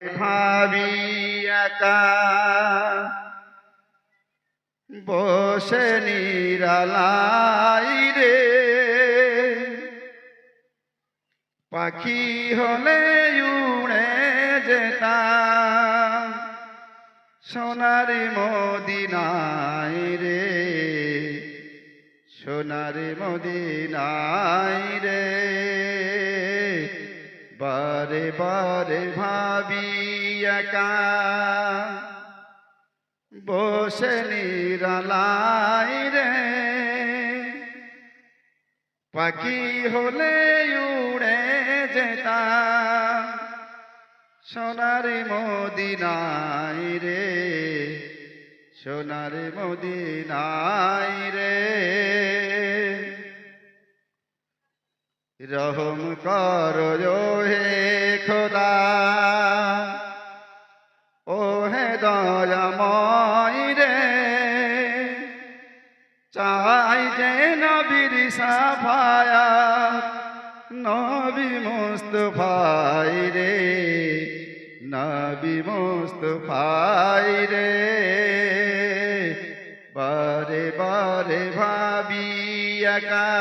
ভাবি একা বসে নিরালাই রে, পাখি হলে উড়ে যেতাম সোনার মদিনায় রে, সোনার মদিনায় রে। বারে বারে ভাবি একা বসে নিরালাই রে, পাখি হলে উড়ে যেতাম সোনার মদিনায় রে, সোনার মদিনায় রে। রহম করো হে খোদা, ও হে দয়াময় রে, চাই যে নবীর সাফায়াত নবী মুস্তাফাই রে, নবী মুস্তাফাই রে। বারে বারে ভাবি একা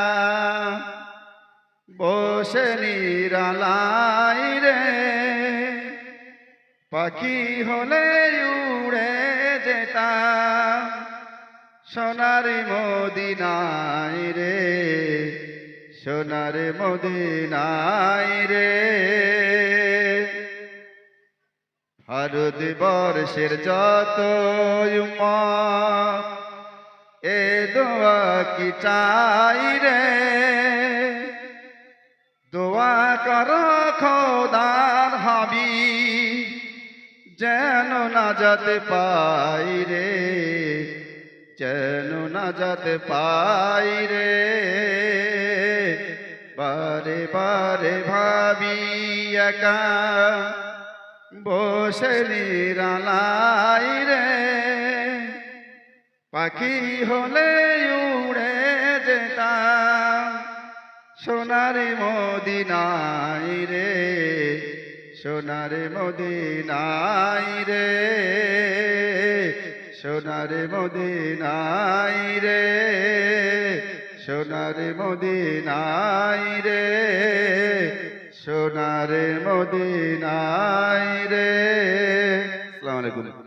বসে নিরালাই রে, পাখি হলে উড়ে যেতাম সোনার মদিনায় রে, সোনার মদিনায় রে। ভারতবর্ষের যত উম্মত এ দোয়া কি চাই রে, দোয়া করো খোদার হাবিব যেন নাজাত পাই রে, যেন নাজাত পাই রে। বারে বারে ভাবি একা বসে নিরালাই রে, পাখি হলে উড়ে যেতাম সোনার মদিনায় রে, সোনার মদিনায় রে, সোনার মদিনায় রে, সোনার মদিনায় রে, সোনার মদিনায় রে। আসসালামু আলাইকুম।